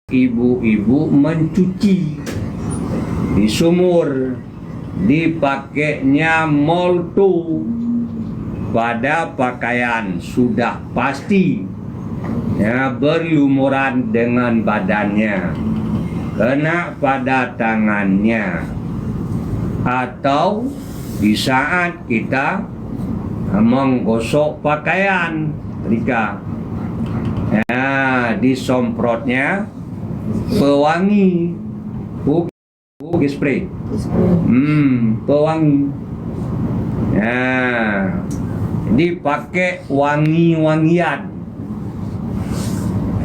ibu-ibu mencuci di sumur, dipakainya molto pada pakaian sudah pasti ya, berlumuran dengan badannya, kena pada tangannya, atau di saat kita menggosok pakaian ketika ya, disemprotnya pewangi, spray, pewangi, ya, dipakai wangi-wangian.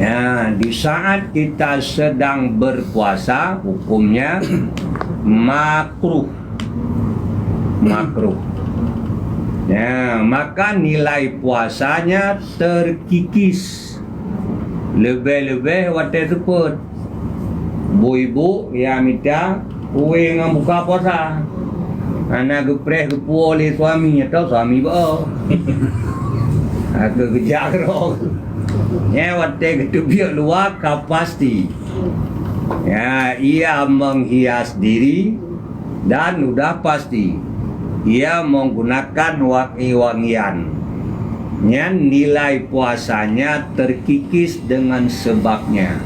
Ya, di saat kita sedang berpuasa, hukumnya makruh. Ya, maka nilai puasanya terkikis. Lebih-lebih waktu tersebut ibu-ibu yang minta kue dengan buka puasa, anak gepreh gepu oleh suami atau suami bawa aku kejak roh ya, waktu itu biar luar kau pasti ya, ia menghias diri dan udah pasti ia menggunakan wangi-wangian. Nilai puasanya terkikis dengan sebabnya.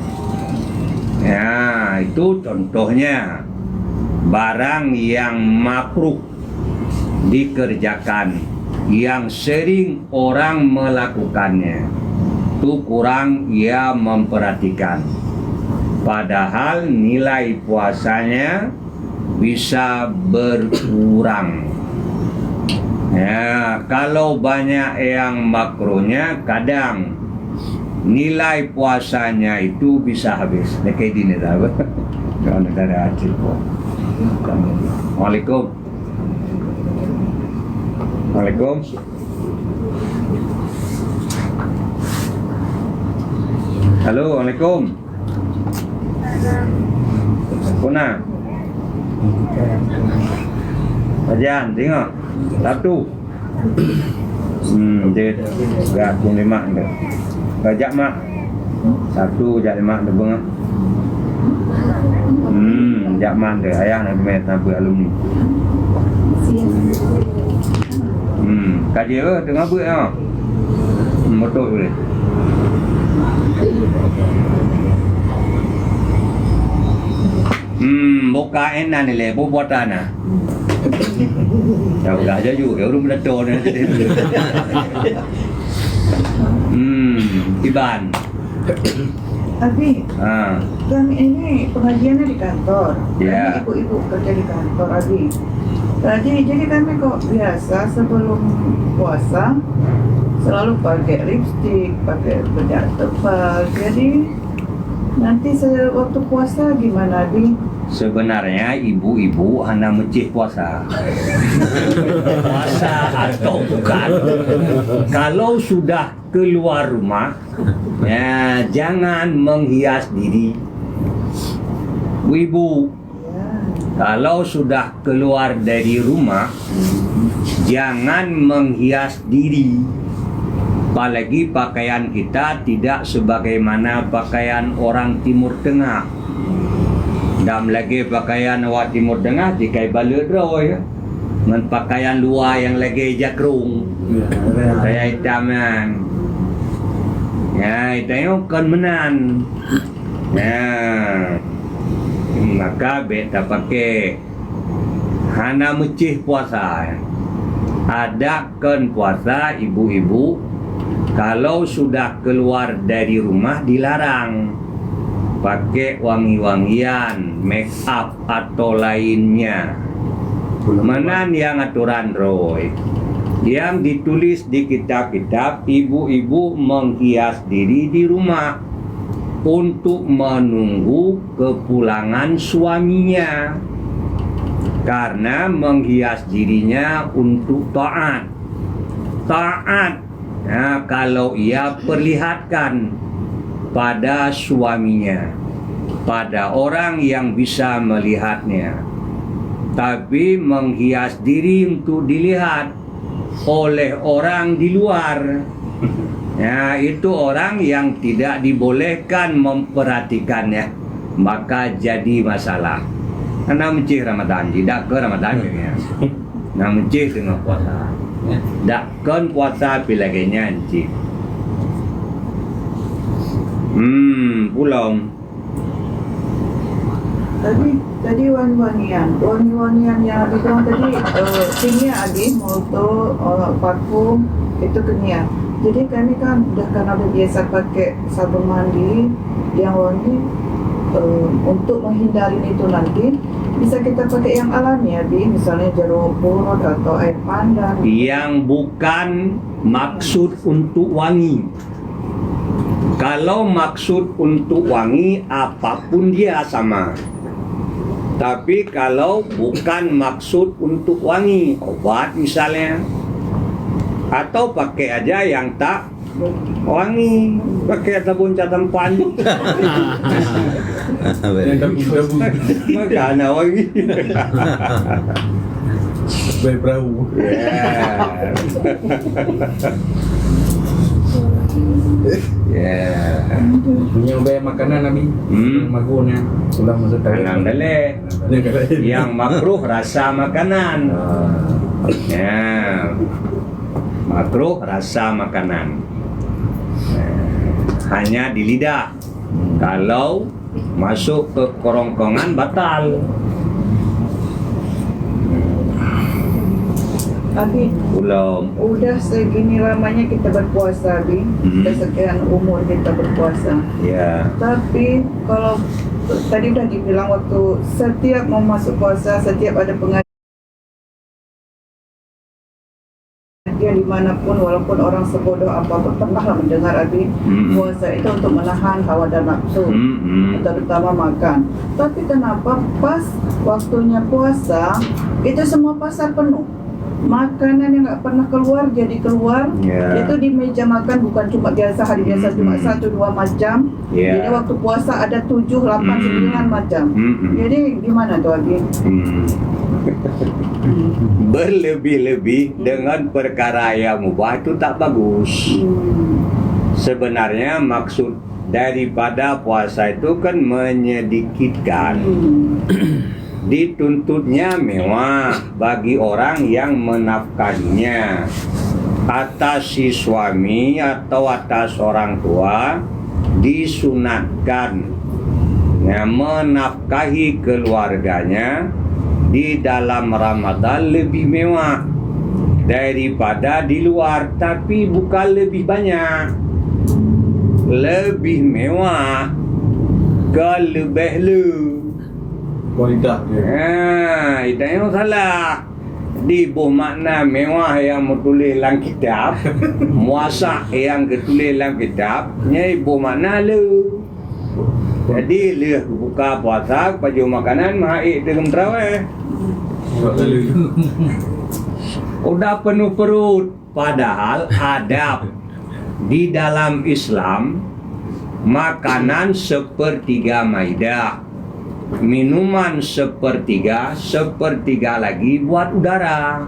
Ya, itu contohnya barang yang makruh dikerjakan, yang sering orang melakukannya, itu kurang ia memperhatikan. Padahal nilai puasanya bisa berkurang. Ya, kalau banyak yang makruhnya, kadang nilai puasanya itu bisa habis. Kayak di negara, kalau negara Aceh. Waalaikum. Waalaikum. Halo, waalaikum. Kuna. Ajan, tengok. Satu. Dia gak pun 5 dia. Gajak mak. Satu jak 5 dia bengah. Jak man dia ayah nak met nampak alumni. Kaji ke tengah buat ah. Betul boleh. Buka enak ni le, buat tanah. Jauh aja juga, orang berdator ni. Iban. Abi, kami ini pengajiannya di kantor. Ya. Kami ibu-ibu kerja di kantor, Abi. Jadi kami kok biasa sebelum puasa selalu pakai lipstik, pakai bedak tebal. Jadi nanti waktu puasa gimana, Abi? Sebenarnya ibu-ibu hanya mencih puasa. Puasa atau bukan. Kalau sudah keluar rumah, ya jangan menghias diri. Ibu, kalau sudah keluar dari rumah, jangan menghias diri. Apalagi pakaian kita tidak sebagaimana pakaian orang Timur Tengah. Dan lagi pakaian awak Timur Tengah dikai bala draw ya. Dengan pakaian luar yang lagi jakrung. Saya hitaman. Ya, itu kan menan. Ya. Maka beta pakai hana mecih puasa. Adakan puasa ibu-ibu kalau sudah keluar dari rumah dilarang pakai wangi-wangian, make up atau lainnya. Menan yang aturan Roy yang ditulis di kitab-kitab, ibu-ibu menghias diri di rumah untuk menunggu kepulangan suaminya, karena menghias dirinya untuk taat. Nah, kalau ia perlihatkan pada suaminya, pada orang yang bisa melihatnya, tapi menghias diri untuk dilihat oleh orang di luar, Ya, itu orang yang tidak dibolehkan memperhatikannya, maka jadi masalah. Karena mencih Ramadan, tidak ke Ramadan ya. Nah mencih dengan puasa. Tak kan puasa pilihnya encik. Pulang. Tadi wangi-wangian yang Abi bilang tadi kimia Abi moto parfum itu kimia. Jadi kami kan karena udah biasa pakai sabun mandi yang wangi, untuk menghindari itu nanti bisa kita pakai yang alami Abi, misalnya jeruk purut atau air pandan. Yang bukan maksud untuk wangi. Kalau maksud untuk wangi, apapun dia sama. Tapi kalau bukan maksud untuk wangi, obat misalnya, atau pakai aja yang tak wangi, pakai sabun catampan, makanya wangi. Baik perahu. Punya bayar makanan Abi. Maguna. Sudah masuk Kanan dale. Yang makruh rasa makanan. Ya. Makruh rasa makanan. Hanya di lidah. Kalau masuk ke kerongkongan batal. Abi, udah segini lamanya kita berpuasa Abi, udah sekian umur kita berpuasa. Ya. Tapi kalau tadi udah dibilang waktu setiap mau masuk puasa, setiap ada pengajian dimanapun, walaupun orang sebodoh apapun pernahlah mendengar Abi, puasa itu untuk menahan hawa dan nafsu, terutama makan. Tapi kenapa pas waktunya puasa itu semua pasar penuh? Makanan yang nggak pernah keluar jadi keluar. Itu di meja makan bukan cuma biasa hari biasa cuma 1-2 macam. Jadi waktu puasa ada 7, 8, 9 macam. Jadi gimana tuh Abi? Berlebih-lebih dengan perkara yang mubah itu tak bagus. Sebenarnya maksud daripada puasa itu kan menyedikitkan. Dituntutnya mewah bagi orang yang menafkahinya, atas si suami atau atas orang tua disunatkan menafkahi keluarganya di dalam Ramadan lebih mewah daripada di luar, tapi bukan lebih banyak, lebih mewah ke lebih lu. Kualitas dia. Itu yang salah. Di buah makna mewah yang menulis dalam kitab, muasak yang ketulis dalam kitab, nya ibu makna lu. Jadi lu buka puasa, baju makanan mahik dengan terawih. Udah penuh perut. Padahal adab di dalam Islam makanan sepertiga maidah, minuman sepertiga lagi buat udara.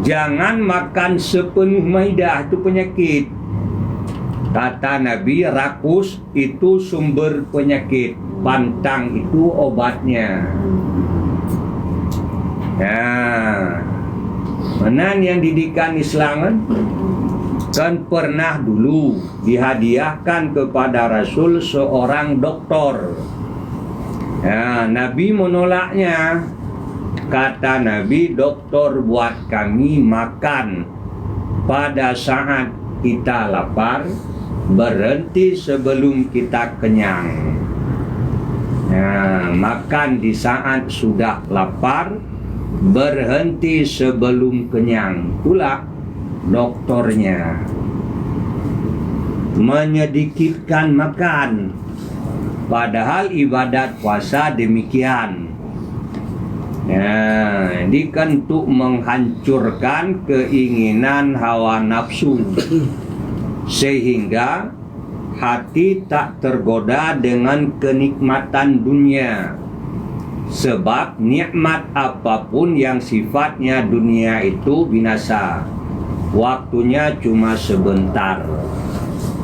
Jangan makan sepenuh maidah, itu penyakit. Kata Nabi, rakus itu sumber penyakit, pantang itu obatnya. Nah, menan yang didikan Islam kan pernah dulu dihadiahkan kepada Rasul seorang doktor. Ya, Nabi menolaknya. Kata Nabi, dokter buat kami makan pada saat kita lapar, berhenti sebelum kita kenyang. Ya, makan di saat sudah lapar, berhenti sebelum kenyang. Itulah doktornya. Menyedikitkan makan. Padahal ibadat puasa demikian. Ya, ini kan untuk menghancurkan keinginan hawa nafsu, sehingga hati tak tergoda dengan kenikmatan dunia. Sebab nikmat apapun yang sifatnya dunia itu binasa. waktunya cuma sebentar.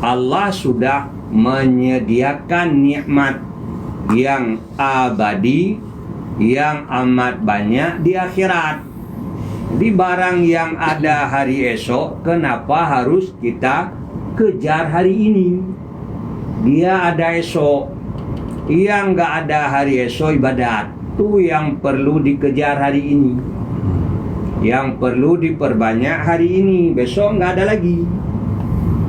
Allah sudah menyediakan nikmat yang abadi, yang amat banyak di akhirat. Di barang yang ada hari esok, kenapa harus kita kejar hari ini? Dia ada esok. Yang nggak ada hari esok ibadat. Itu yang perlu dikejar hari ini. Yang perlu diperbanyak hari ini. Besok nggak ada lagi.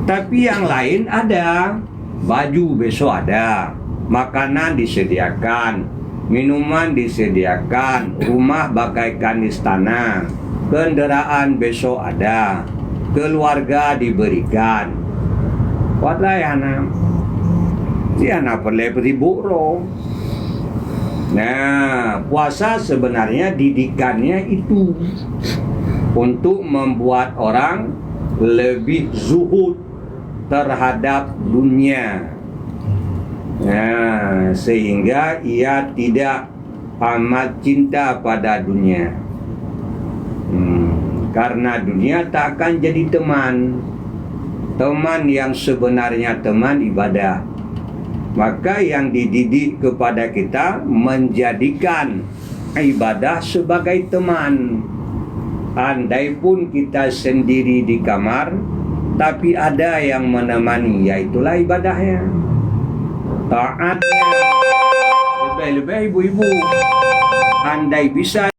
Tapi yang lain ada. Baju besok ada. Makanan disediakan. Minuman disediakan. Rumah bagaikan istana. Kendaraan besok ada. Keluarga diberikan. Kuatlah ya anak. Dia anak perlu beribuk. Nah, puasa sebenarnya didikannya itu untuk membuat orang lebih zuhud terhadap dunia. Nah, sehingga ia tidak amat cinta pada dunia. Karena dunia tak akan jadi teman. Teman yang sebenarnya teman ibadah. Maka yang dididik kepada kita menjadikan ibadah sebagai teman. Andai pun kita sendiri di kamar, tapi ada yang menemani, yaitulah ibadahnya. Taatnya. Lebih-lebih ibu-ibu, andai bisa